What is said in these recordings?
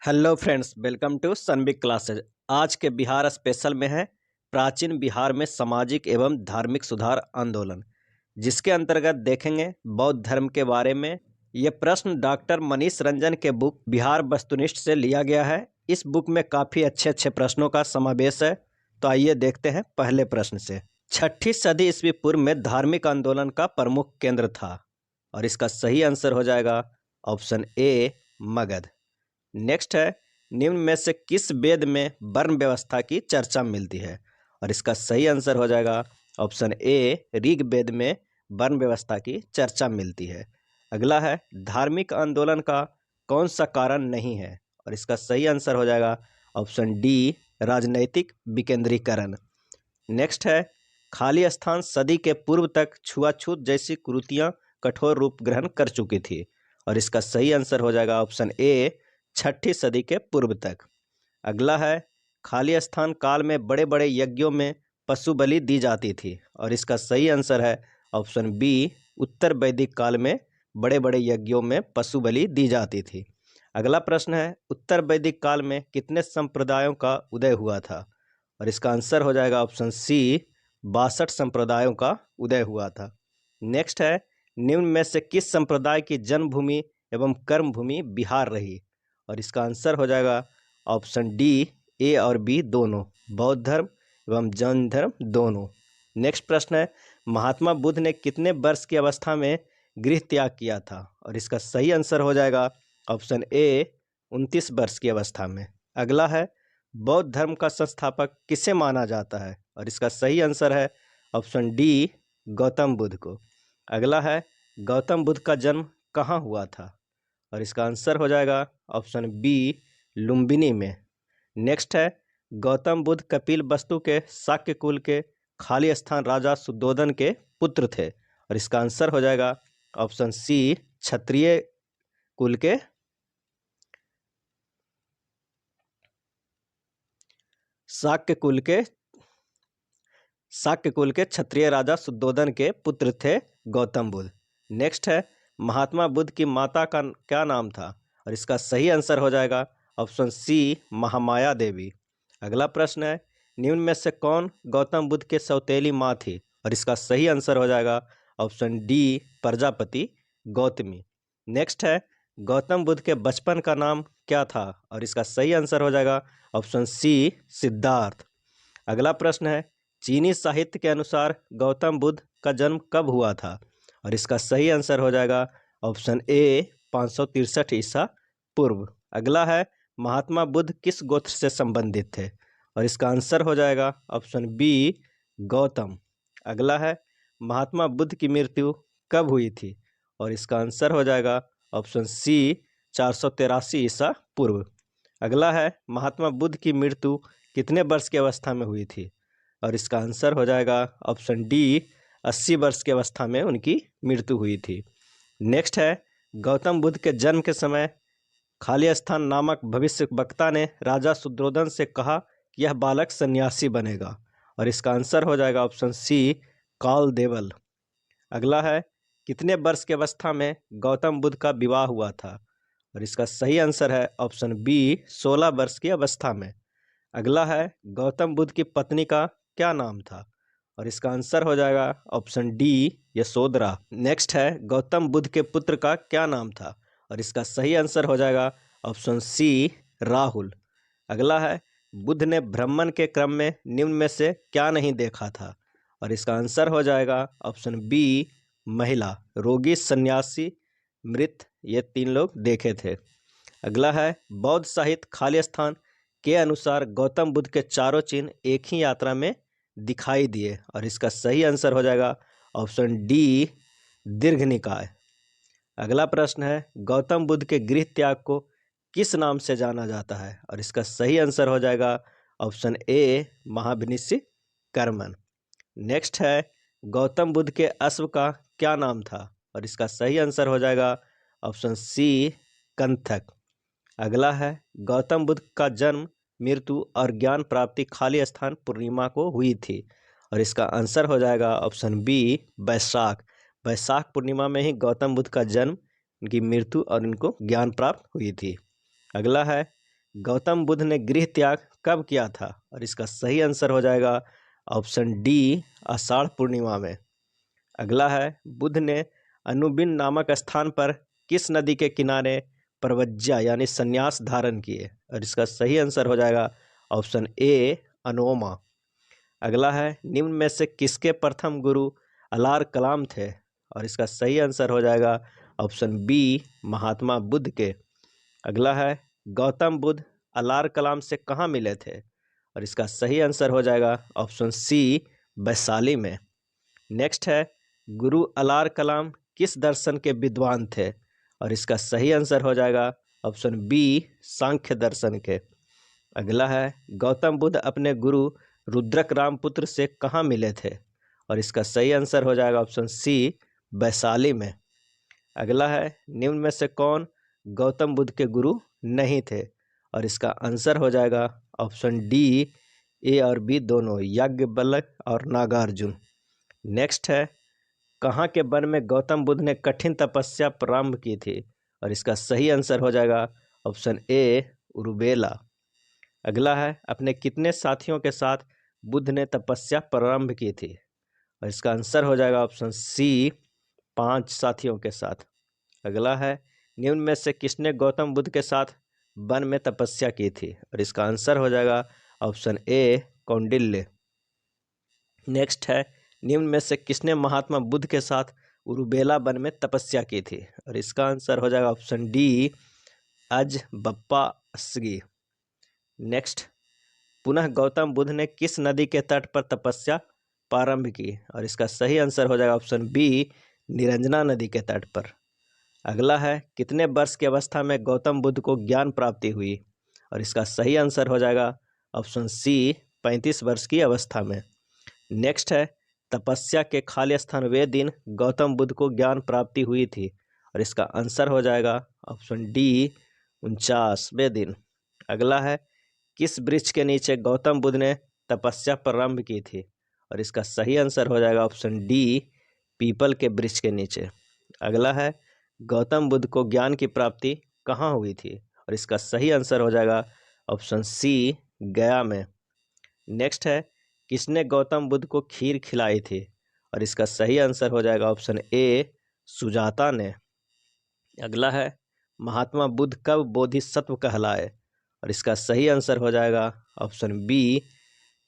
Hello friends, welcome to Sunbig classes. आज के Bihar special में है प्राचीन बिहार में सामाजिक एवं धार्मिक सुधार आंदोलन, जिसके अंतर्गत देखेंगे बौद्ध धर्म के बारे में। ये प्रश्न डॉक्टर मनीष रंजन के बुक बिहार वस्तुनिष्ठ से लिया गया है। इस बुक में काफ़ी अच्छे अच्छे प्रश्नों का समावेश है। तो आइए देखते हैं पहले प्रश्न से। 6ठी सदी ईस्वी पूर्व में धार्मिक आंदोलन का प्रमुख केंद्र था, और इसका सही आंसर हो जाएगा ऑप्शन ए मगध। नेक्स्ट है, निम्न में से किस वेद में वर्ण व्यवस्था की चर्चा मिलती है, और इसका सही आंसर हो जाएगा ऑप्शन ए ऋग वेद में वर्ण व्यवस्था की चर्चा मिलती है। अगला है, धार्मिक आंदोलन का कौन सा कारण नहीं है, और इसका सही आंसर हो जाएगा ऑप्शन डी राजनैतिक विकेंद्रीकरण। नेक्स्ट है, खाली स्थान सदी के पूर्व तक छुआछूत जैसी कुरीतियां कठोर रूप ग्रहण कर चुकी थी, और इसका सही आंसर हो जाएगा ऑप्शन ए 6ठी सदी के पूर्व तक। अगला है, खाली स्थान काल में बड़े बड़े यज्ञों में पशु बलि दी जाती थी, और इसका सही आंसर है ऑप्शन बी उत्तर वैदिक काल में बड़े बड़े यज्ञों में पशु बलि दी जाती थी। अगला प्रश्न है, उत्तर वैदिक काल में कितने संप्रदायों का उदय हुआ था, और इसका आंसर हो जाएगा ऑप्शन सी 62 संप्रदायों का उदय हुआ था। नेक्स्ट है, निम्न में से किस संप्रदाय की जन्मभूमि एवं कर्मभूमि बिहार रही, और इसका आंसर हो जाएगा ऑप्शन डी ए और बी दोनों, बौद्ध धर्म एवं जैन धर्म दोनों। नेक्स्ट प्रश्न है, महात्मा बुद्ध ने कितने वर्ष की अवस्था में गृह त्याग किया था, और इसका सही आंसर हो जाएगा ऑप्शन ए 29 वर्ष की अवस्था में। अगला है, बौद्ध धर्म का संस्थापक किसे माना जाता है, और इसका सही आंसर है ऑप्शन डी गौतम बुद्ध को। अगला है, गौतम बुद्ध का जन्म कहाँ हुआ था, और इसका आंसर हो जाएगा ऑप्शन बी लुम्बिनी में। नेक्स्ट है, गौतम बुद्ध कपिल वस्तु के शाक्य कुल के खाली स्थान राजा शुद्धोधन के पुत्र थे, और इसका आंसर हो जाएगा ऑप्शन सी क्षत्रिय कुल के शाक्य कुल के क्षत्रिय राजा शुद्धोधन के पुत्र थे गौतम बुद्ध। नेक्स्ट है, महात्मा बुद्ध की माता का क्या नाम था, और इसका सही आंसर हो जाएगा ऑप्शन सी महामाया देवी। अगला प्रश्न है, निम्न में से कौन गौतम बुद्ध के सौतेली माँ थी, और इसका सही आंसर हो जाएगा option D Prajapati Gautami. Next है, गौतम बुद्ध के बचपन का नाम क्या था, और इसका सही आंसर हो जाएगा ऑप्शन सी सिद्धार्थ। अगला प्रश्न है, चीनी साहित्य के अनुसार गौतम बुद्ध का जन्म कब हुआ था, और इसका सही आंसर हो जाएगा ऑप्शन ए 563 ईसा पूर्व। अगला है, महात्मा बुद्ध किस गोत्र से संबंधित थे, और इसका आंसर हो जाएगा ऑप्शन बी गौतम। अगला है, महात्मा बुद्ध की मृत्यु कब हुई थी, और इसका आंसर हो जाएगा ऑप्शन सी 483 ईसा पूर्व। अगला है, महात्मा बुद्ध की मृत्यु कितने वर्ष की अवस्था में हुई थी, और इसका आंसर हो जाएगा ऑप्शन डी 80 वर्ष की अवस्था में उनकी मृत्यु हुई थी। नेक्स्ट है, गौतम बुद्ध के जन्म के समय खाली स्थान नामक भविष्यवक्ता ने राजा शुद्धोधन से कहा कि यह बालक सन्यासी बनेगा, और इसका आंसर हो जाएगा ऑप्शन सी काल देवल। अगला है, कितने वर्ष की अवस्था में गौतम बुद्ध का विवाह हुआ था, और इसका सही आंसर है ऑप्शन बी 16 वर्ष की अवस्था में। अगला है, गौतम बुद्ध की पत्नी का क्या नाम था, और इसका आंसर हो जाएगा ऑप्शन डी यशोधरा। नेक्स्ट है, गौतम बुद्ध के पुत्र का क्या नाम था, और इसका सही आंसर हो जाएगा ऑप्शन सी राहुल। अगला है, बुद्ध ने भ्रमण के क्रम में निम्न में से क्या नहीं देखा था, और इसका आंसर हो जाएगा ऑप्शन बी महिला, रोगी, सन्यासी, मृत, ये 3 लोग देखे थे। अगला है, बौद्ध साहित्य खाली स्थान के अनुसार गौतम बुद्ध के चारों चिन्ह एक ही यात्रा में दिखाई दिए, और इसका सही आंसर हो जाएगा ऑप्शन डी दीर्घ निकाय। अगला प्रश्न है, गौतम बुद्ध के गृह त्याग को किस नाम से जाना जाता है, और इसका सही आंसर हो जाएगा ऑप्शन ए महाविनिष्य कर्मन। नेक्स्ट है, गौतम बुद्ध के अश्व का क्या नाम था, और इसका सही आंसर हो जाएगा ऑप्शन सी कंथक। अगला है, गौतम बुद्ध का जन्म, मृत्यु और ज्ञान प्राप्ति खाली स्थान पूर्णिमा को हुई थी, और इसका आंसर हो जाएगा ऑप्शन बी वैशाख। वैशाख पूर्णिमा में ही गौतम बुद्ध का जन्म, उनकी मृत्यु और उनको ज्ञान प्राप्त हुई थी। अगला है, गौतम बुद्ध ने गृह त्याग कब किया था? और इसका सही आंसर हो जाएगा ऑप्शन डी, आषाढ़ पूर्णिमा में। अगला है, बुद्ध ने अनुबिन नामक स्थान पर किस नदी के किनारे प्रव्रज्या यानी संन्यास धारण किए? और इसका सही आंसर हो जाएगा ऑप्शन ए, अनोमा। अगला है, निम्न में से किसके प्रथम गुरु अलार कलाम थे? और इसका सही आंसर हो जाएगा ऑप्शन बी, महात्मा बुद्ध के। अगला है, गौतम बुद्ध अलार कलाम से कहाँ मिले थे? और इसका सही आंसर हो जाएगा ऑप्शन सी, वैशाली में। नेक्स्ट है, गुरु अलार कलाम किस दर्शन के विद्वान थे? और इसका सही आंसर हो जाएगा ऑप्शन बी, सांख्य दर्शन के। अगला है, गौतम बुद्ध अपने गुरु रुद्रक रामपुत्र से कहाँ मिले थे? और इसका सही आंसर हो जाएगा ऑप्शन सी, वैशाली में। अगला है, निम्न में से कौन गौतम बुद्ध के गुरु नहीं थे? और इसका आंसर हो जाएगा ऑप्शन डी, ए और बी दोनों, याज्ञवल्क्य और नागार्जुन। नेक्स्ट है, कहाँ के वन में गौतम बुद्ध ने कठिन तपस्या प्रारंभ की थी? और इसका सही आंसर हो जाएगा ऑप्शन ए, उरुबेला। अगला है, अपने कितने साथियों के साथ बुद्ध ने तपस्या प्रारंभ की थी? और इसका आंसर हो जाएगा ऑप्शन सी, 5 साथियों के साथ। अगला है, निम्न में से किसने गौतम बुद्ध के साथ वन में तपस्या की थी? और इसका आंसर हो जाएगा ऑप्शन ए, कौंडिल्य। नेक्स्ट है, निम्न में से किसने महात्मा बुद्ध के साथ उरुबेला वन में तपस्या की थी? और इसका आंसर हो जाएगा ऑप्शन डी, अजबप्पा अस्गी। नेक्स्ट, पुनः गौतम बुद्ध ने किस नदी के तट पर तपस्या प्रारंभ की? और इसका सही आंसर हो जाएगा ऑप्शन बी, निरंजना नदी के तट पर। अगला है, कितने वर्ष की अवस्था में गौतम बुद्ध को ज्ञान प्राप्ति हुई? और इसका सही आंसर हो जाएगा ऑप्शन सी, 35 वर्ष की अवस्था में। नेक्स्ट है, तपस्या के खाली स्थान वे दिन गौतम बुद्ध को ज्ञान प्राप्ति हुई थी? और इसका आंसर हो जाएगा ऑप्शन डी, 49वें दिन। अगला है, किस वृक्ष के नीचे गौतम बुद्ध ने तपस्या प्रारंभ की थी? और इसका सही आंसर हो जाएगा ऑप्शन डी, पीपल के वृक्ष के नीचे। अगला है, गौतम बुद्ध को ज्ञान की प्राप्ति कहाँ हुई थी? और इसका सही आंसर हो जाएगा ऑप्शन सी, गया में। नेक्स्ट है, किसने गौतम बुद्ध को खीर खिलाई थी? और इसका सही आंसर हो जाएगा ऑप्शन ए, सुजाता ने। अगला है, महात्मा बुद्ध कब बोधिसत्व कहलाए? और इसका सही आंसर हो जाएगा ऑप्शन बी,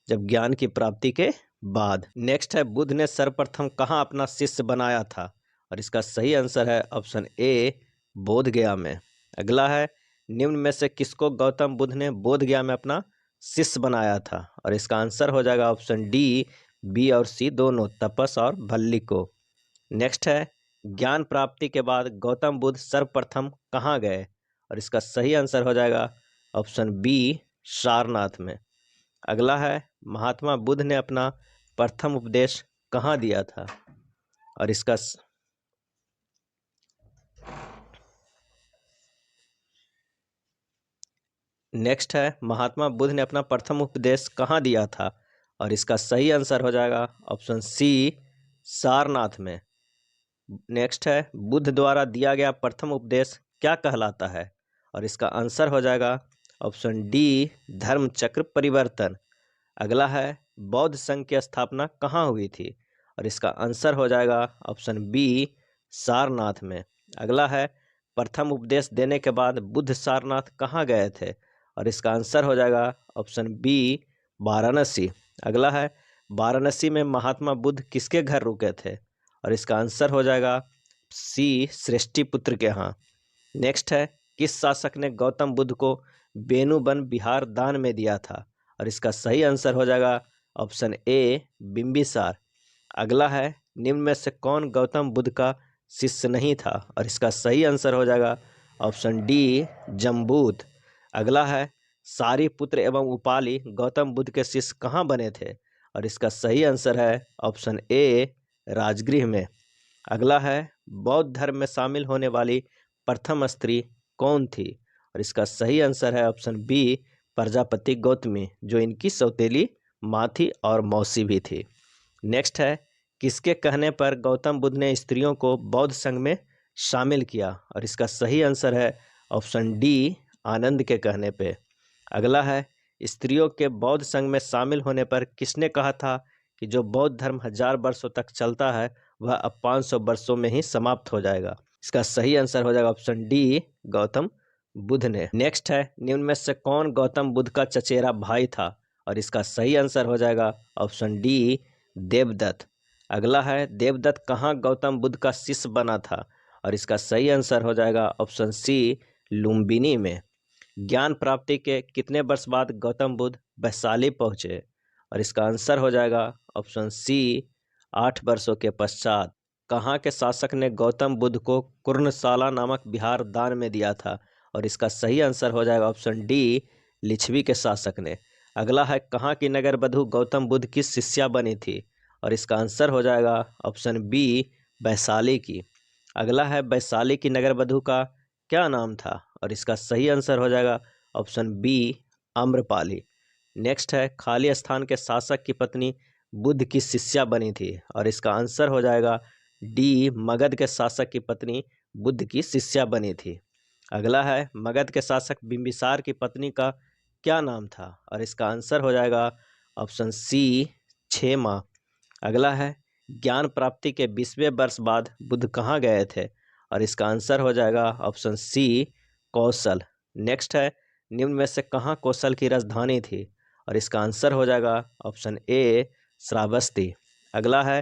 जब ज्ञान की प्राप्ति के बाद। नेक्स्ट है, बुद्ध ने सर्वप्रथम कहाँ अपना शिष्य बनाया था? और इसका सही आंसर है ऑप्शन ए, बोधगया में। अगला है, निम्न में से किसको गौतम बुद्ध ने बोधगया में अपना शिष्य बनाया था? और इसका आंसर हो जाएगा ऑप्शन डी, बी और सी दोनों, तपस और भल्ली को। नेक्स्ट है, ज्ञान प्राप्ति के बाद गौतम बुद्ध सर्वप्रथम कहाँ गए? और इसका सही आंसर हो जाएगा ऑप्शन बी, सारनाथ में। अगला है, महात्मा बुद्ध ने अपना प्रथम उपदेश कहाँ दिया था? और इसका नेक्स्ट है, महात्मा बुद्ध ने अपना प्रथम उपदेश कहाँ दिया था? और इसका सही आंसर हो जाएगा ऑप्शन सी, सारनाथ में। नेक्स्ट है, बुद्ध द्वारा दिया गया प्रथम उपदेश क्या कहलाता है? और इसका आंसर हो जाएगा ऑप्शन डी, धर्म चक्र परिवर्तन। अगला है, बौद्ध संघ की स्थापना कहाँ हुई थी? और इसका आंसर हो जाएगा ऑप्शन बी, सारनाथ में। अगला है, प्रथम उपदेश देने के बाद बुद्ध सारनाथ कहाँ गए थे? और इसका आंसर हो जाएगा ऑप्शन बी, वाराणसी। अगला है, वाराणसी में महात्मा बुद्ध किसके घर रुके थे? और इसका आंसर हो जाएगा सी, श्रेष्ठीपुत्र के यहाँ। नेक्स्ट है, किस शासक ने गौतम बुद्ध को बेनुबन बिहार दान में दिया था? और इसका सही आंसर हो जाएगा ऑप्शन ए, बिंबिसार। अगला है, निम्न में से कौन गौतम बुद्ध का शिष्य नहीं था? और इसका सही आंसर हो जाएगा ऑप्शन डी, जम्बूत। अगला है, सारीपुत्र एवं उपाली गौतम बुद्ध के शिष्य कहाँ बने थे? और इसका सही आंसर है ऑप्शन ए, राजगृह में। अगला है, बौद्ध धर्म में शामिल होने वाली प्रथम स्त्री कौन थी? और इसका सही आंसर है ऑप्शन बी, प्रजापति गौतमी, जो इनकी सौतेली माँ थी और मौसी भी थी। नेक्स्ट है, किसके कहने पर गौतम बुद्ध ने स्त्रियों को बौद्ध संघ में शामिल किया? और इसका सही आंसर है ऑप्शन डी, आनंद के कहने पे। अगला है स्त्रियों के बौद्ध संघ में शामिल होने पर किसने कहा था कि जो बौद्ध धर्म 1000 वर्षों तक चलता है वह अब 500 वर्षों में ही समाप्त हो जाएगा। इसका सही आंसर हो जाएगा ऑप्शन डी, गौतम बुद्ध ने। नेक्स्ट है निम्न में से कौन गौतम बुद्ध का चचेरा भाई था, और इसका सही आंसर हो जाएगा ऑप्शन डी, देवदत्त। अगला है देवदत्त कहाँ गौतम बुद्ध का शिष्य बना था, और इसका सही आंसर हो जाएगा ऑप्शन सी, लुम्बिनी में। ज्ञान प्राप्ति के कितने वर्ष बाद गौतम बुद्ध वैशाली पहुंचे, और इसका आंसर हो जाएगा ऑप्शन सी, 8 वर्षों के पश्चात। कहाँ के शासक ने गौतम बुद्ध को कुर्णशाला नामक बिहार दान में दिया था, और इसका सही आंसर हो जाएगा ऑप्शन डी, लिच्छवी के शासक ने। अगला है कहाँ की नगर वधु गौतम बुद्ध की शिष्या बनी थी, और इसका आंसर हो जाएगा ऑप्शन बी, वैशाली की। अगला है वैशाली की नगर वधु का क्या नाम था, और इसका सही आंसर हो जाएगा ऑप्शन बी, आम्रपाली। नेक्स्ट है खाली स्थान के शासक की पत्नी बुद्ध की शिष्या बनी थी, और इसका आंसर हो जाएगा डी, मगध के शासक की पत्नी बुद्ध की शिष्या बनी थी। अगला है मगध के शासक बिंबिसार की पत्नी का क्या नाम था, और इसका आंसर हो जाएगा ऑप्शन सी, क्षेमा। अगला है ज्ञान प्राप्ति के 20वें वर्ष बाद बुद्ध कहाँ गए थे, और इसका आंसर हो जाएगा ऑप्शन सी, कौशल। नेक्स्ट है निम्न में से कहाँ कौशल की राजधानी थी, और इसका आंसर हो जाएगा ऑप्शन ए, श्रावस्ती। अगला है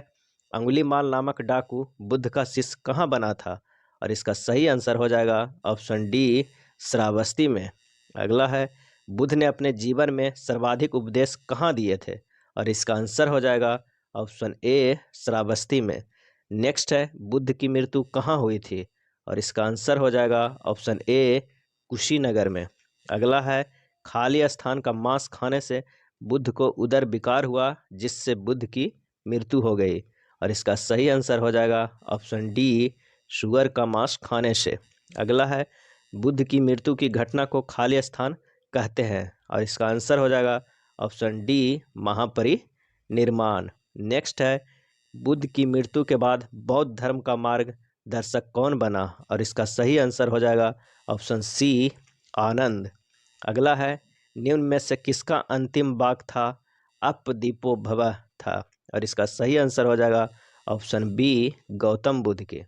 अंगुलीमाल नामक डाकू बुद्ध का शिष्य कहाँ बना था, और इसका सही आंसर हो जाएगा ऑप्शन डी, श्रावस्ती में। अगला है बुद्ध ने अपने जीवन में सर्वाधिक उपदेश कहाँ दिए थे, और इसका आंसर हो जाएगा ऑप्शन ए, श्रावस्ती में। नेक्स्ट है बुद्ध की मृत्यु कहाँ हुई थी, और इसका आंसर हो जाएगा ऑप्शन ए, कुशीनगर में। अगला है खाली स्थान का मांस खाने से बुद्ध को उदर विकार हुआ जिससे बुद्ध की मृत्यु हो गई, और इसका सही आंसर हो जाएगा ऑप्शन डी, शुगर का मांस खाने से। अगला है बुद्ध की मृत्यु की घटना को खाली स्थान कहते हैं, और इसका आंसर हो जाएगा ऑप्शन डी, महापरिनिर्वाण। नेक्स्ट है बुद्ध की मृत्यु के बाद बौद्ध धर्म का मार्गदर्शक कौन बना, और इसका सही आंसर हो जाएगा ऑप्शन सी, आनंद। अगला है निम्न में से किसका अंतिम वाक्य था अप दीपो भवः था, और इसका सही आंसर हो जाएगा ऑप्शन बी, गौतम बुद्ध के।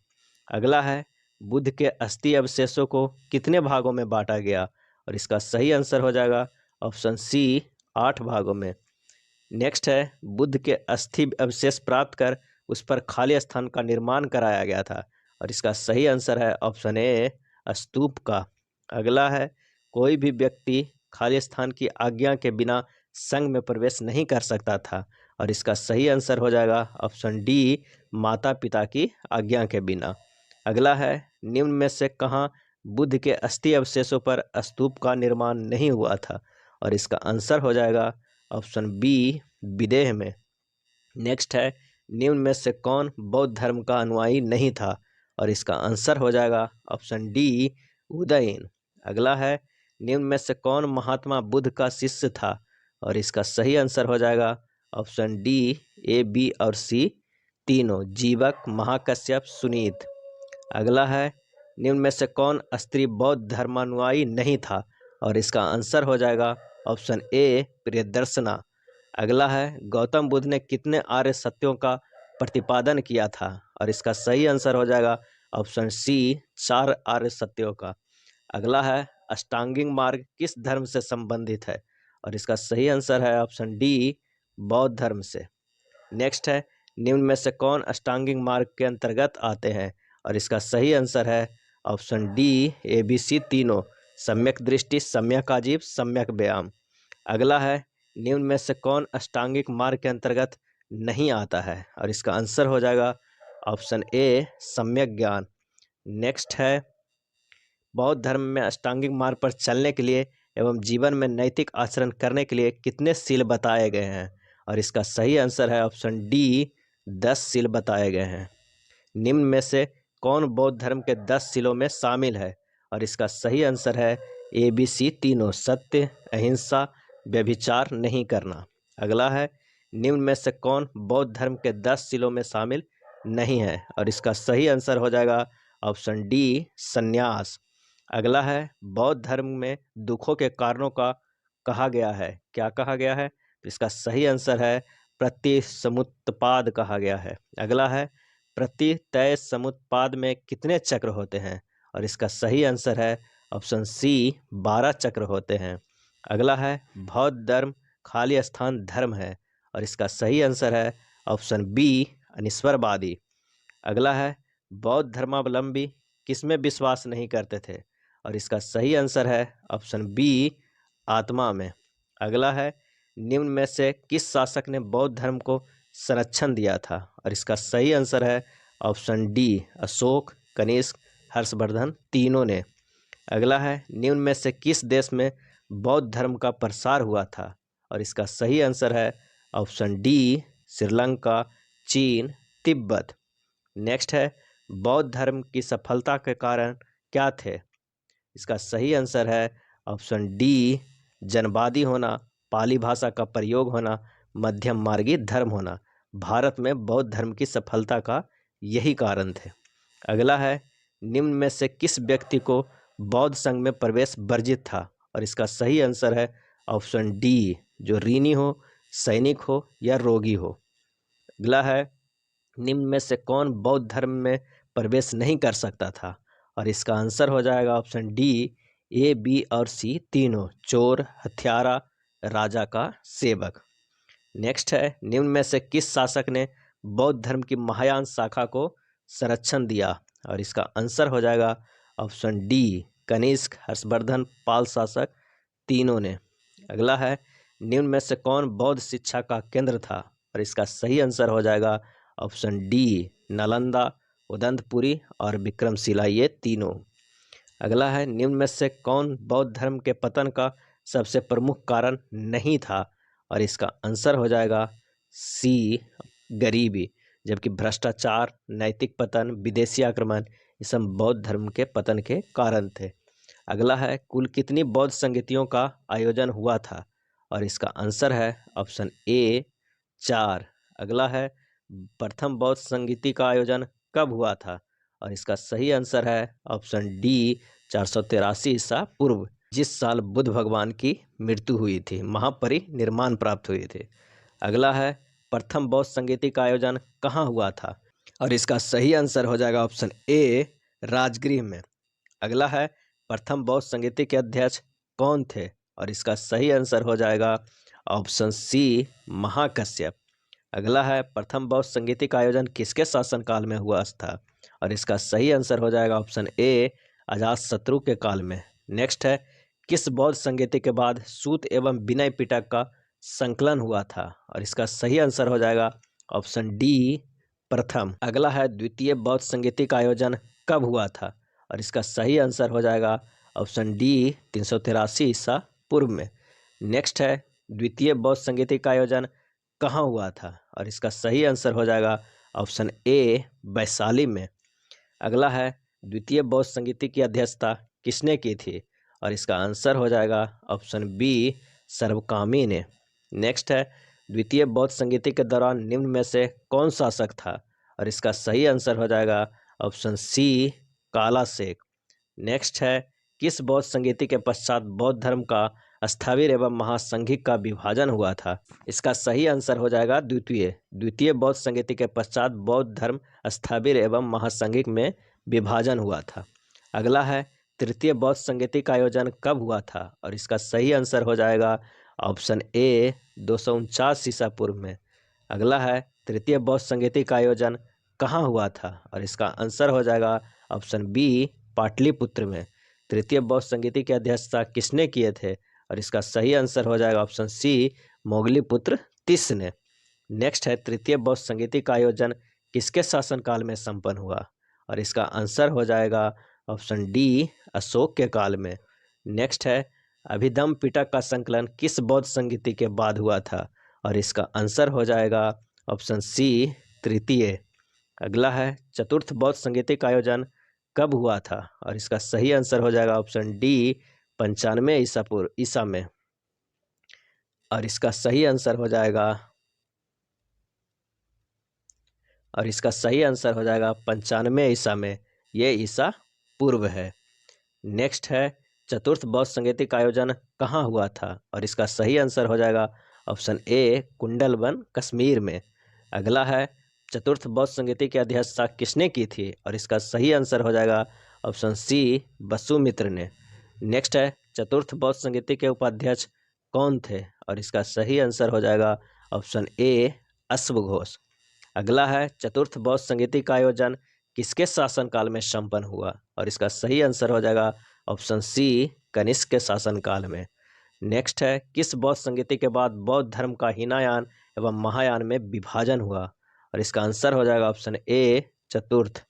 अगला है बुद्ध के अस्थि अवशेषों को कितने भागों में बांटा गया, और इसका सही आंसर हो जाएगा ऑप्शन सी, 8 भागों में। नेक्स्ट है बुद्ध के अस्थि अवशेष प्राप्त कर उस पर खाली स्थान का निर्माण कराया गया था, और इसका सही आंसर है ऑप्शन ए, स्तूप का। अगला है कोई भी व्यक्ति खाली स्थान की आज्ञा के बिना संघ में प्रवेश नहीं कर सकता था, और इसका सही आंसर हो जाएगा ऑप्शन डी, माता पिता की आज्ञा के बिना। अगला है निम्न में से कहाँ बुद्ध के अस्थि अवशेषों पर स्तूप का निर्माण नहीं हुआ था, और इसका आंसर हो जाएगा ऑप्शन बी, विदेह में। नेक्स्ट है निम्न में से कौन बौद्ध धर्म का अनुयायी नहीं था, और इसका आंसर हो जाएगा ऑप्शन डी, उदयन। अगला है निम्न में से कौन महात्मा बुद्ध का शिष्य था, और इसका सही आंसर हो जाएगा ऑप्शन डी, ए, बी और सी तीनों, जीवक, महाकश्यप, सुनीत। अगला है निम्न में से कौन स्त्री बौद्ध धर्मानुयायी नहीं था, और इसका आंसर हो जाएगा ऑप्शन ए, प्रियदर्शना। अगला है गौतम बुद्ध ने कितने आर्य सत्यों का प्रतिपादन किया था, और इसका सही आंसर हो जाएगा ऑप्शन सी, 4 आर्य सत्यों का। अगला है अष्टांगिक मार्ग किस धर्म से संबंधित है, और इसका सही आंसर है ऑप्शन डी, बौद्ध धर्म से। नेक्स्ट है निम्न में से कौन अष्टांगिक मार्ग के अंतर्गत आते हैं, और इसका सही आंसर है option D, A, B, C तीनों, सम्यक दृष्टि, सम्यक आजीव, सम्यक व्यायाम। अगला है निम्न में से कौन अष्टांगिक मार्ग के अंतर्गत नहीं आता है, और इसका आंसर हो जाएगा ऑप्शन ए, सम्यक ज्ञान। नेक्स्ट है बौद्ध धर्म में अष्टांगिक मार्ग पर चलने के लिए एवं जीवन में नैतिक आचरण करने के लिए कितने सील बताए गए हैं, और इसका सही आंसर है ऑप्शन डी, 10 सील बताए गए हैं। निम्न में से कौन बौद्ध धर्म के 10 सीलों में शामिल है, और इसका सही आंसर है ए, बी, सी तीनों, सत्य, अहिंसा, व्यभिचार नहीं करना। अगला है निम्न में से कौन बौद्ध धर्म के 10 सीलों में शामिल नहीं है, और इसका सही आंसर हो जाएगा ऑप्शन डी, संन्यास। अगला है बौद्ध धर्म में दुखों के कारणों का कहा गया है? क्या कहा गया है? तो इसका सही आंसर है प्रतिसमुत्पाद कहा गया है। अगला है प्रतितय समुत्पाद में कितने चक्र होते हैं? और इसका सही आंसर है ऑप्शन सी 12 चक्र होते हैं। अगला है बौद्ध धर्म खाली स्थान धर्म है, और इसका सही आंसर है ऑप्शन बी अनिश्वरवादी। अगला है बौद्ध धर्मावलंबी किसमें विश्वास नहीं करते थे? और इसका सही आंसर है ऑप्शन बी आत्मा में। अगला है निम्न में से किस शासक ने बौद्ध धर्म को संरक्षण दिया था? और इसका सही आंसर है ऑप्शन डी अशोक, कनिष्क, हर्षवर्धन तीनों ने। अगला है निम्न में से किस देश में बौद्ध धर्म का प्रसार हुआ था? और इसका सही आंसर है ऑप्शन डी श्रीलंका, चीन, तिब्बत। नेक्स्ट है बौद्ध धर्म की सफलता के कारण क्या थे? इसका सही आंसर है ऑप्शन डी जनवादी होना, पाली भाषा का प्रयोग होना, मध्यम मार्गी धर्म होना। भारत में बौद्ध धर्म की सफलता का यही कारण थे। अगला है निम्न में से किस व्यक्ति को बौद्ध संघ में प्रवेश वर्जित था? और इसका सही आंसर है ऑप्शन डी जो ऋणी हो, सैनिक हो या रोगी हो। अगला है निम्न में से कौन बौद्ध धर्म में प्रवेश नहीं कर सकता था? और इसका आंसर हो जाएगा ऑप्शन डी ए, बी और सी तीनों, चोर, हत्यारा, राजा का सेवक। नेक्स्ट है निम्न में से किस शासक ने बौद्ध धर्म की महायान शाखा को संरक्षण दिया? और इसका आंसर हो जाएगा ऑप्शन डी कनिष्क, हर्षवर्धन, पाल शासक तीनों ने। अगला है निम्न में से कौन बौद्ध शिक्षा का केंद्र था? और इसका सही आंसर हो जाएगा ऑप्शन डी नालंदा, उदंतपुरी और विक्रमशिला, ये तीनों। अगला है निम्न में से कौन बौद्ध धर्म के पतन का सबसे प्रमुख कारण नहीं था? और इसका आंसर हो जाएगा सी गरीबी, जबकि भ्रष्टाचार, नैतिक पतन, विदेशी आक्रमण ये सब बौद्ध धर्म के पतन के कारण थे। अगला है कुल कितनी बौद्ध संगीतियों का आयोजन हुआ था? और इसका आंसर है ऑप्शन ए 4। अगला है प्रथम बौद्ध संगीति का आयोजन कब हुआ था? और इसका सही आंसर है ऑप्शन डी 483 ईसा पूर्व, जिस साल बुद्ध भगवान की मृत्यु हुई थी, महापरिनिर्वाण प्राप्त हुए थे। अगला है प्रथम बौद्ध संगीति का आयोजन कहाँ हुआ था? और इसका सही आंसर हो जाएगा ऑप्शन ए राजगृह में। अगला है प्रथम बौद्ध संगीति के अध्यक्ष कौन थे? और इसका सही आंसर हो जाएगा ऑप्शन सी महाकश्यप। अगला है प्रथम बौद्ध संगीति का आयोजन किसके शासनकाल में हुआ था? और इसका सही आंसर हो जाएगा ऑप्शन ए अजातशत्रु के काल में। नेक्स्ट है किस बौद्ध संगीति के बाद सूत एवं विनय पिटक का संकलन हुआ था? और इसका सही आंसर हो जाएगा ऑप्शन डी प्रथम। अगला है द्वितीय बौद्ध संगीति का आयोजन कब हुआ था? और इसका सही आंसर हो जाएगा ऑप्शन डी 383 ईसा पूर्व में। नेक्स्ट है द्वितीय बौद्ध संगीति का आयोजन कहाँ हुआ था? और इसका सही आंसर हो जाएगा ऑप्शन ए वैशाली में। अगला है द्वितीय बौद्ध संगीति की अध्यक्षता किसने की थी? और इसका आंसर हो जाएगा ऑप्शन बी सर्वकामी ने। नेक्स्ट है द्वितीय बौद्ध संगीति के दौरान निम्न में से कौन शासक था? और इसका सही आंसर हो जाएगा ऑप्शन सी काला शेख। नेक्स्ट है किस बौद्ध संगीति के पश्चात बौद्ध धर्म का स्थावीर एवं महासंघिक का विभाजन हुआ था? इसका सही आंसर हो जाएगा द्वितीय बौद्ध संगीति के पश्चात बौद्ध धर्म स्थावीर एवं महासंघिक में विभाजन हुआ था। अगला है तृतीय बौद्ध संगीति का आयोजन कब हुआ था? और इसका सही आंसर हो जाएगा ऑप्शन ए 249 ईसा पूर्व में। अगला है तृतीय बौद्ध संगीति का आयोजन कहाँ हुआ था? और इसका आंसर हो जाएगा ऑप्शन बी पाटलिपुत्र में। तृतीय बौद्ध संगीति की अध्यक्षता किसने किए थे? और इसका सही आंसर हो जाएगा ऑप्शन सी मोगलीपुत्र तीस ने। नेक्स्ट है तृतीय बौद्ध संगीति का आयोजन किसके शासनकाल में संपन्न हुआ? और इसका आंसर हो जाएगा ऑप्शन डी अशोक के काल में। नेक्स्ट है अभिधम्म पिटक का संकलन किस बौद्ध संगीति के बाद हुआ था? और इसका आंसर हो जाएगा ऑप्शन सी तृतीय। अगला है चतुर्थ बौद्ध संगीति का आयोजन कब हुआ था? और इसका सही आंसर हो जाएगा ऑप्शन डी 95 ईसा में। और इसका सही आंसर हो जाएगा 95 ईसा में, ये ईसा पूर्व है। नेक्स्ट है चतुर्थ बौद्ध संगीति का आयोजन कहाँ हुआ था? और इसका सही आंसर हो जाएगा ऑप्शन ए कुंडलवन कश्मीर में। अगला है चतुर्थ बौद्ध संगीति की अध्यक्षता किसने की थी? और इसका सही आंसर हो जाएगा ऑप्शन सी वसुमित्र ने। नेक्स्ट है चतुर्थ बौद्ध संगीति के उपाध्यक्ष कौन थे? और इसका सही आंसर हो जाएगा ऑप्शन ए अश्वघोष। अगला है चतुर्थ बौद्ध संगीति का आयोजन किसके शासनकाल में संपन्न हुआ? और इसका सही आंसर हो जाएगा ऑप्शन सी कनिष्क के शासनकाल में। नेक्स्ट है किस बौद्ध संगीति के बाद बौद्ध धर्म का हीनायान एवं महायान में विभाजन हुआ? और इसका आंसर हो जाएगा ऑप्शन ए चतुर्थ।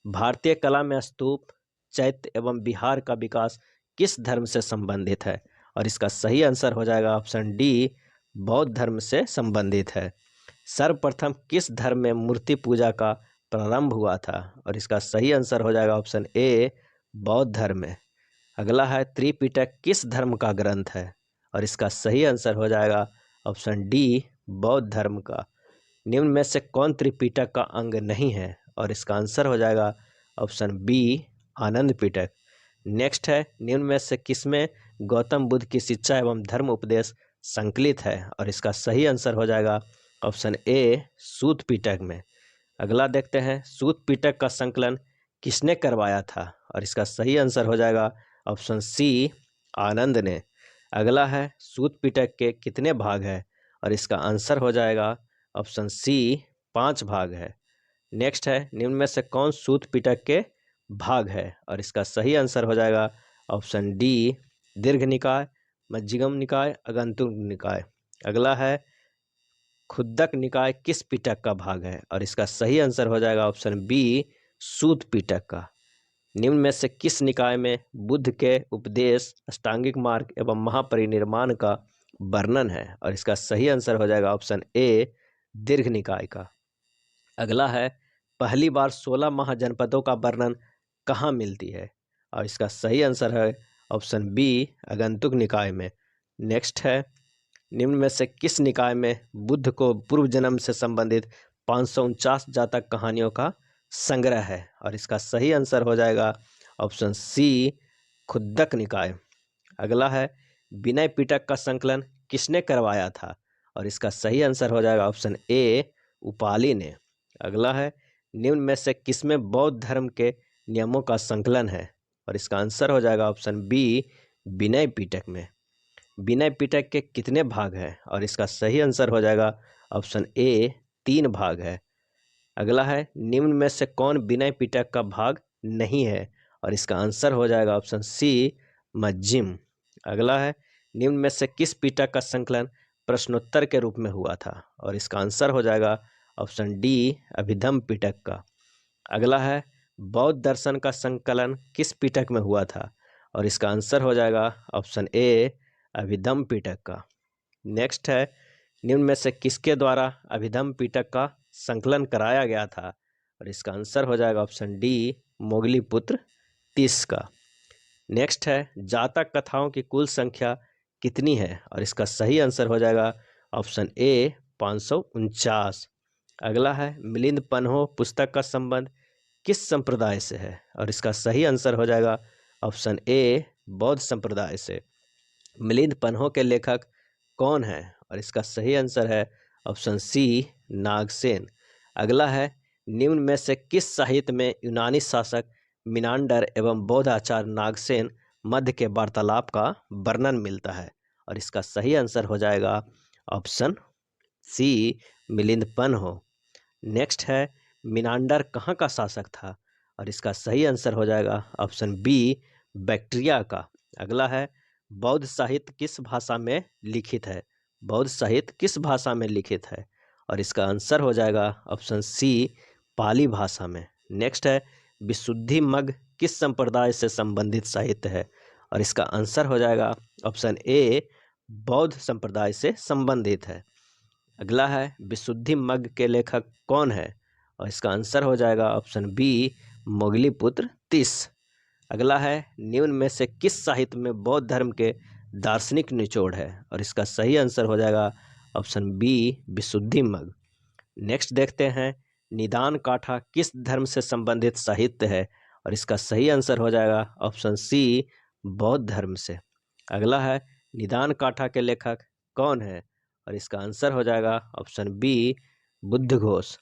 भारतीय कला में स्तूप, चैत्य एवं विहार का विकास किस धर्म से संबंधित है? और इसका सही आंसर हो जाएगा ऑप्शन डी बौद्ध धर्म से संबंधित है। सर्वप्रथम किस धर्म में मूर्ति पूजा का प्रारंभ हुआ था? और इसका सही आंसर हो जाएगा ऑप्शन ए बौद्ध धर्म में। अगला है त्रिपिटक किस धर्म का ग्रंथ है? और इसका सही आंसर हो जाएगा ऑप्शन डी बौद्ध धर्म का। निम्न में से कौन त्रिपिटक का अंग नहीं है? और इसका आंसर हो जाएगा ऑप्शन बी आनंद पिटक। नेक्स्ट है निम्न में से किसमें गौतम बुद्ध की शिक्षा एवं धर्म उपदेश संकलित है? और इसका सही आंसर हो जाएगा ऑप्शन ए सूत पिटक में। अगला देखते हैं सूत पिटक का संकलन किसने करवाया था? और इसका सही आंसर हो जाएगा ऑप्शन सी आनंद ने। अगला है सूत पिटक के कितने भाग हैं? और इसका आंसर हो जाएगा ऑप्शन सी 5 भाग है। नेक्स्ट है निम्न में से कौन सूत पिटक के भाग है? और इसका सही आंसर हो जाएगा ऑप्शन डी दीर्घ निकाय, मध्यगम निकाय, आगंतुक निकाय। अगला है खुद्दक निकाय किस पिटक का भाग है? और इसका सही आंसर हो जाएगा ऑप्शन बी सूत पिटक का। निम्न में से किस निकाय में बुद्ध के उपदेश, अष्टांगिक मार्ग एवं महापरिनिर्वाण का वर्णन है? और इसका सही आंसर हो जाएगा ऑप्शन ए दीर्घ निकाय का। अगला है पहली बार 16 महाजनपदों का वर्णन कहाँ मिलती है? और इसका सही आंसर है ऑप्शन बी आगंतुक निकाय में। नेक्स्ट है निम्न में से किस निकाय में बुद्ध को पूर्व जन्म से संबंधित 549 जातक कहानियों का संग्रह है? और इसका सही आंसर हो जाएगा ऑप्शन सी खुद्दक निकाय। अगला है विनय पिटक का संकलन किसने करवाया था? और इसका सही आंसर हो जाएगा ऑप्शन ए उपाली ने। अगला है निम्न में से किसमें बौद्ध धर्म के नियमों का संकलन है? और इसका आंसर हो जाएगा ऑप्शन बी विनय पिटक में। विनय पिटक के कितने भाग हैं? और इसका सही आंसर हो जाएगा ऑप्शन ए 3 भाग है। अगला है निम्न में से कौन विनय पिटक का भाग नहीं है? और इसका आंसर हो जाएगा ऑप्शन सी मज्जिम। अगला है निम्न में से किस पिटक का संकलन प्रश्नोत्तर के रूप में हुआ था? और इसका आंसर हो जाएगा ऑप्शन डी अभिधम्म पिटक का। अगला है बौद्ध दर्शन का संकलन किस पिटक में हुआ था? और इसका आंसर हो जाएगा ऑप्शन ए अभिधम्म पिटक का। नेक्स्ट है निम्न में से किसके द्वारा अभिधम्म पिटक का संकलन कराया गया था? और इसका आंसर हो जाएगा ऑप्शन डी मोगलीपुत्र तीस का। नेक्स्ट है जातक कथाओं की कुल संख्या कितनी है? और इसका सही आंसर हो जाएगा ऑप्शन ए 549। अगला है मिलिंद पन्हो पुस्तक का संबंध किस संप्रदाय से है? और इसका सही आंसर हो जाएगा ऑप्शन ए बौद्ध संप्रदाय से। मिलिंद पन्हो के लेखक कौन है? और इसका सही आंसर है ऑप्शन सी नागसेन। अगला है निम्न में से किस साहित्य में यूनानी शासक मिनांडर एवं बौद्ध आचार्य नागसेन मध्य के वार्तालाप का वर्णन मिलता है? और इसका सही आंसर हो जाएगा ऑप्शन सी मिलिंद पन्हो। नेक्स्ट है मिनांडर कहाँ का शासक था? और इसका सही आंसर हो जाएगा ऑप्शन बी बैक्ट्रिया का। अगला है बौद्ध साहित्य किस भाषा में लिखित है? बौद्ध साहित्य किस भाषा में लिखित है? और इसका आंसर हो जाएगा ऑप्शन सी पाली भाषा में। नेक्स्ट है विशुद्धिमग्ग किस संप्रदाय से संबंधित साहित्य है? और इसका आंसर हो जाएगा ऑप्शन ए बौद्ध संप्रदाय से संबंधित है। अगला है विशुद्धिमग्ग के लेखक कौन है? और इसका आंसर हो जाएगा ऑप्शन बी मोगलीपुत्र तीस। अगला है निम्न में से किस साहित्य में बौद्ध धर्म के दार्शनिक निचोड़ है? और इसका सही आंसर हो जाएगा ऑप्शन बी विशुद्धिमग्ग। नेक्स्ट देखते हैं निदान काठा किस धर्म से संबंधित साहित्य है? और इसका सही आंसर हो जाएगा ऑप्शन सी बौद्ध धर्म से। अगला है निदान काठा के लेखक कौन है, और इसका आंसर हो जाएगा ऑप्शन बी बुद्धघोष।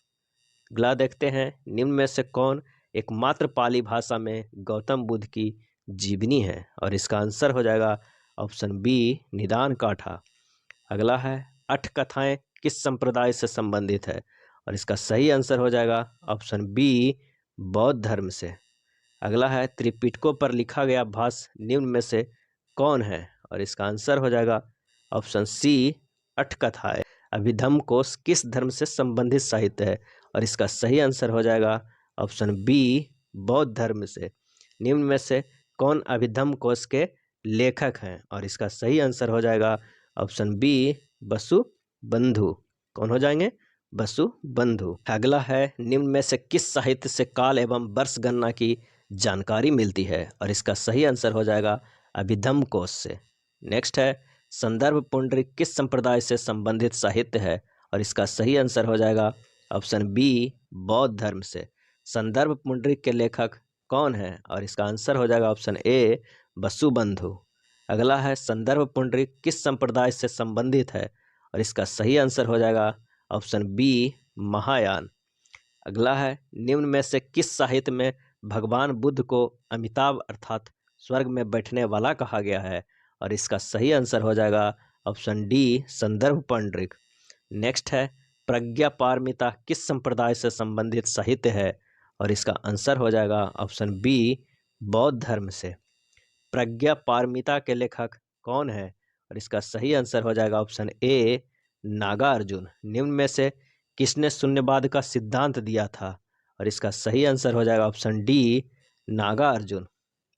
अगला देखते हैं, निम्न में से कौन एकमात्र पाली भाषा में गौतम बुद्ध की जीवनी है, और इसका आंसर हो जाएगा ऑप्शन बी निदान काठा। अगला है अठ कथाएं किस संप्रदाय से संबंधित है, और इसका सही आंसर हो जाएगा ऑप्शन बी बौद्ध धर्म से। अगला है त्रिपिटकों पर लिखा गया भाष्य निम्न में से कौन है, और इसका आंसर हो जाएगा ऑप्शन सी अठ कथाएं। अभिधम्म कोश किस धर्म से संबंधित साहित्य है, और इसका सही आंसर हो जाएगा ऑप्शन बी बौद्ध धर्म से। निम्न में से कौन अभिधम्म कोश के लेखक हैं, और इसका सही आंसर हो जाएगा ऑप्शन बी वसुबंधु। कौन हो जाएंगे? वसुबंधु। अगला है निम्न में से किस साहित्य से काल एवं वर्ष गणना की जानकारी मिलती है, और इसका सही आंसर हो जाएगा अभिधम्म कोश से। नेक्स्ट है संदर्भ पुंडरीक किस संप्रदाय से संबंधित साहित्य है, और इसका सही आंसर हो जाएगा ऑप्शन बी बौद्ध धर्म से। संदर्भ पुंडरीक के लेखक कौन है, और इसका आंसर हो जाएगा ऑप्शन ए वसुबंधु। अगला है संदर्भ पुंडरीक किस संप्रदाय से संबंधित है, और इसका सही आंसर हो जाएगा ऑप्शन बी महायान। अगला है निम्न में से किस साहित्य में भगवान बुद्ध को अमिताभ अर्थात स्वर्ग में बैठने वाला कहा गया है, और इसका सही आंसर हो जाएगा ऑप्शन डी संदर्भ पुंडरीक। नेक्स्ट है प्रज्ञा पारमिता किस संप्रदाय से संबंधित साहित्य है, और इसका आंसर हो जाएगा ऑप्शन बी बौद्ध धर्म से। प्रज्ञा पारमिता के लेखक कौन है, और इसका सही आंसर हो जाएगा ऑप्शन ए नागार्जुन। निम्न में से किसने शून्यवाद का सिद्धांत दिया था, और इसका सही आंसर हो जाएगा ऑप्शन डी नागार्जुन।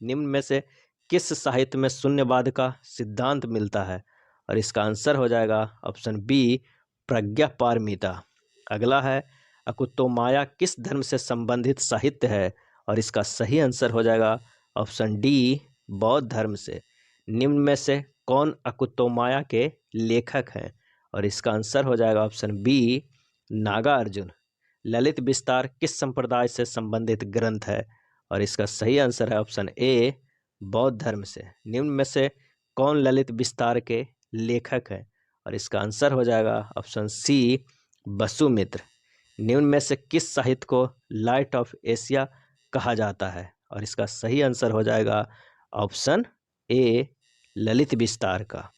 निम्न में से किस साहित्य में शून्यवाद का सिद्धांत मिलता है, और इसका आंसर हो जाएगा ऑप्शन बी प्रज्ञा पारमिता। अगला है अकुतोमाया किस धर्म से संबंधित साहित्य है, और इसका सही आंसर हो जाएगा ऑप्शन डी बौद्ध धर्म से। निम्न में से कौन अकुतोमाया के लेखक हैं, और इसका आंसर हो जाएगा ऑप्शन बी नागार्जुन। ललित विस्तार किस संप्रदाय से संबंधित ग्रंथ है, और इसका सही आंसर है ऑप्शन ए बौद्ध धर्म से। निम्न में से कौन ललित विस्तार के लेखक हैं, और इसका आंसर हो जाएगा ऑप्शन सी वसुमित्र। निम्न में से किस साहित्य को लाइट ऑफ एशिया कहा जाता है, और इसका सही आंसर हो जाएगा ऑप्शन ए ललित विस्तार का।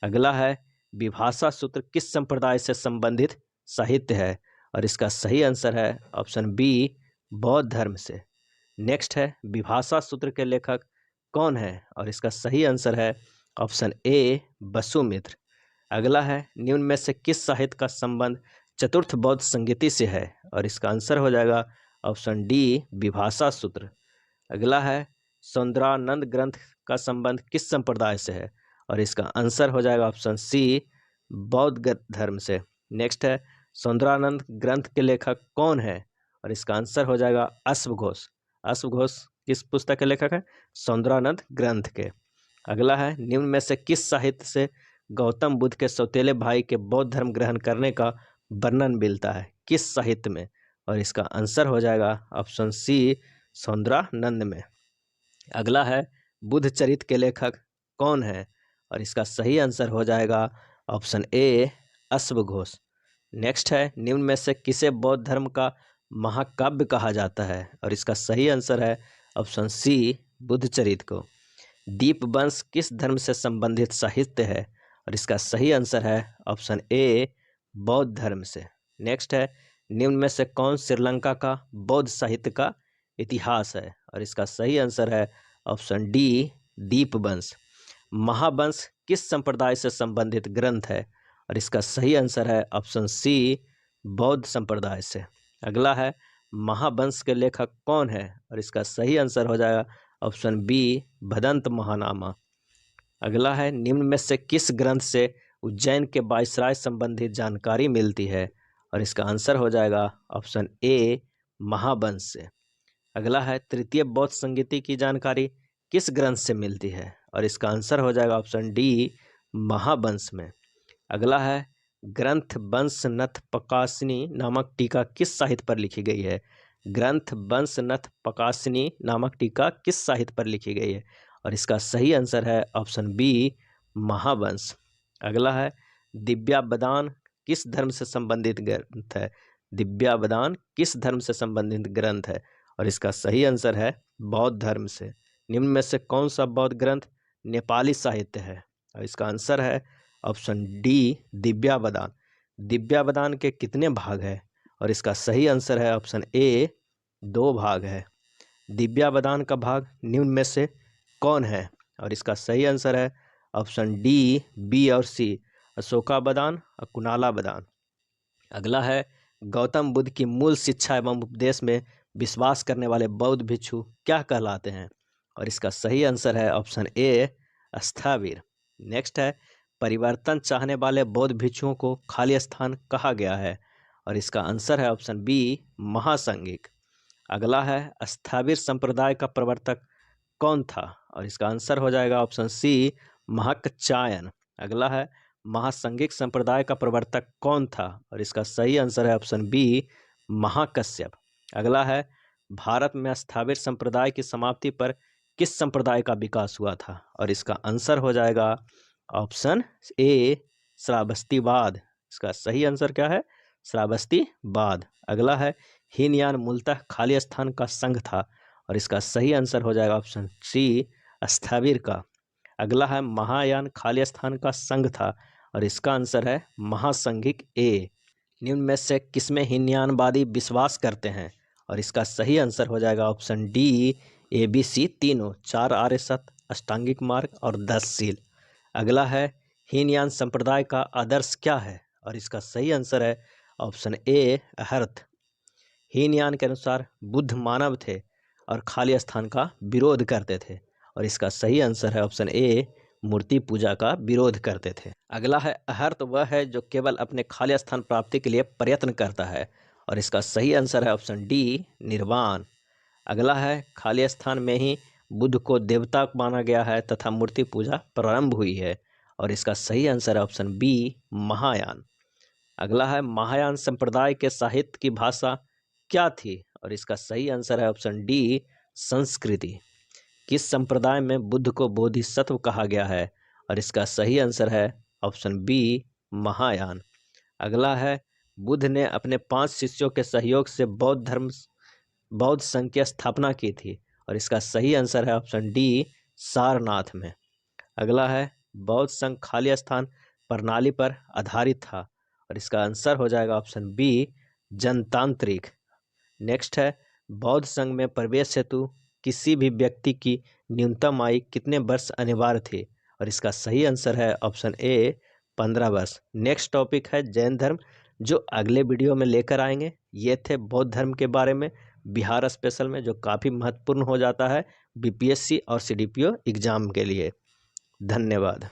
अगला है विभाषा सूत्र किस संप्रदाय से संबंधित साहित्य है, और इसका सही आंसर है ऑप्शन बी बौद्ध धर्म से। नेक्स्ट है विभाषा सूत्र के लेखक कौन है, और इसका सही आंसर है ऑप्शन ए वसुमित्र। अगला है निम्न में से किस साहित्य का संबंध चतुर्थ बौद्ध संगीति से है, और इसका आंसर हो जाएगा ऑप्शन डी विभाषा सूत्र। अगला है सौंदरानंद ग्रंथ का संबंध किस संप्रदाय से है, और इसका आंसर हो जाएगा ऑप्शन सी बौद्ध धर्म से। नेक्स्ट है सौंदरानंद ग्रंथ के लेखक कौन है, और इसका आंसर हो जाएगा अश्वघोष। अश्वघोष किस पुस्तक के लेखक है? सौंदरानंद ग्रंथ के। अगला है निम्न में से किस साहित्य से गौतम बुद्ध के सौतेले भाई के बौद्ध धर्म ग्रहण करने का वर्णन मिलता है, किस साहित्य में, और इसका आंसर हो जाएगा ऑप्शन सी सौंदरानंद में। अगला है बुद्ध चरित के लेखक कौन है, और इसका सही आंसर हो जाएगा ऑप्शन ए अश्वघोष। नेक्स्ट है निम्न में से किसे बौद्ध धर्म का महाकाव्य कहा जाता है, और इसका सही आंसर है ऑप्शन सी बुद्ध चरित को। दीपवंश किस धर्म से संबंधित साहित्य है, और इसका सही आंसर है ऑप्शन ए बौद्ध धर्म से। नेक्स्ट है निम्न में से कौन श्रीलंका का बौद्ध साहित्य का इतिहास है, और इसका सही आंसर है ऑप्शन डी दीपवंश। महावंश किस संप्रदाय से संबंधित ग्रंथ है, और इसका सही आंसर है ऑप्शन सी बौद्ध संप्रदाय से। अगला है महावंश के लेखक कौन है, और इसका सही आंसर हो जाएगा ऑप्शन बी भदंत महानामा। अगला है निम्न में से किस ग्रंथ से उज्जैन के वायसराय संबंधित जानकारी मिलती है, और इसका आंसर हो जाएगा ऑप्शन ए महावंश से। अगला है तृतीय बौद्ध संगीति की जानकारी किस ग्रंथ से मिलती है, और इसका आंसर हो जाएगा ऑप्शन डी महावंश में। अगला है ग्रंथ वंश नथ प्रकाशिनी नामक टीका किस साहित्य पर लिखी गई है। ग्रंथ वंश नथ प्रकाशिनी नामक टीका किस साहित्य पर लिखी गई है, और इसका सही आंसर है ऑप्शन बी महावंश। अगला है दिव्यावदान किस धर्म से संबंधित ग्रंथ है? दिव्यावदान किस धर्म से संबंधित ग्रंथ है? और इसका सही आंसर है बौद्ध धर्म से। निम्न में से कौन सा बौद्ध ग्रंथ नेपाली साहित्य है? और इसका आंसर है ऑप्शन डी दिव्यावदान। दिव्यावदान के कितने भाग हैं? और इसका सही आंसर है ऑप्शन ए 2 भाग है। दिव्यावदान का भाग निम्न में से कौन है? और इसका सही आंसर है ऑप्शन डी बी और सी अशोकावदान और कुणालावदान। अगला है गौतम बुद्ध की मूल शिक्षा एवं उपदेश में विश्वास करने वाले बौद्ध भिक्षु क्या कहलाते हैं? और इसका सही आंसर है ऑप्शन ए स्थविर। नेक्स्ट है परिवर्तन चाहने वाले बौद्ध भिक्षुओं को खाली स्थान कहा गया है? और इसका आंसर है ऑप्शन बी महासंघिक। अगला है स्थविर संप्रदाय का प्रवर्तक कौन था? और इसका आंसर हो जाएगा ऑप्शन सी महकचायन। अगला है महासंघिक संप्रदाय का प्रवर्तक कौन था? और इसका सही आंसर है ऑप्शन बी महाकश्यप। अगला है भारत में स्थविर संप्रदाय की समाप्ति पर किस संप्रदाय का विकास हुआ था? और इसका आंसर हो जाएगा ऑप्शन ए श्रावस्तीवाद। इसका सही आंसर क्या है? श्रावस्तीवाद। अगला है हीनयान मूलतः खाली स्थान का संघ था? और इसका सही आंसर हो जाएगा ऑप्शन सी स्थविर का। अगला है महायान खाली स्थान का संघ था? और इसका आंसर है महासंघिक ए। निम्न में से किसमें हीनयानवादी विश्वास करते हैं? और इसका सही आंसर हो जाएगा option D A B C तीनों, 4 आर्य सत्य, अष्टांगिक मार्ग और 10 शील। अगला है हीनयान संप्रदाय का आदर्श क्या है? और इसका सही आंसर है ऑप्शन ए अहर्थ। हीनयान के अनुसार बुद्ध मानव थे और खाली स्थान का विरोध करते थे। और इसका सही आंसर है ऑप्शन ए मूर्ति पूजा का विरोध करते थे। अगला है अहर्त वह है जो केवल अपने खाली स्थान प्राप्ति के लिए प्रयत्न करता है? और इसका सही आंसर है ऑप्शन डी निर्वाण। अगला है खाली स्थान में ही बुद्ध को देवता माना गया है तथा मूर्ति पूजा प्रारंभ हुई है? और इसका सही आंसर है ऑप्शन बी महायान। अगला है महायान संप्रदाय के साहित्य की भाषा क्या थी? और इसका सही आंसर है ऑप्शन डी संस्कृति। किस संप्रदाय में बुद्ध को बोधिसत्व कहा गया है? और इसका सही आंसर है ऑप्शन बी महायान। अगला है बुद्ध ने अपने 5 शिष्यों के सहयोग से बौद्ध संघ की स्थापना की थी? और इसका सही आंसर है ऑप्शन डी सारनाथ में। अगला है बौद्ध संघ खाली स्थान प्रणाली पर आधारित था? और इसका आंसर हो जाएगा ऑप्शन बी जनतांत्रिक। नेक्स्ट है बौद्ध संघ में प्रवेश हेतु किसी भी व्यक्ति की न्यूनतम आयु कितने वर्ष अनिवार्य थी? और इसका सही आंसर है ऑप्शन ए 15 वर्ष। नेक्स्ट टॉपिक है जैन धर्म, जो अगले वीडियो में लेकर आएंगे। ये थे बौद्ध धर्म के बारे में बिहार स्पेशल में, जो काफ़ी महत्वपूर्ण हो जाता है बीपीएससी और सीडीपीओ एग्जाम के लिए। धन्यवाद।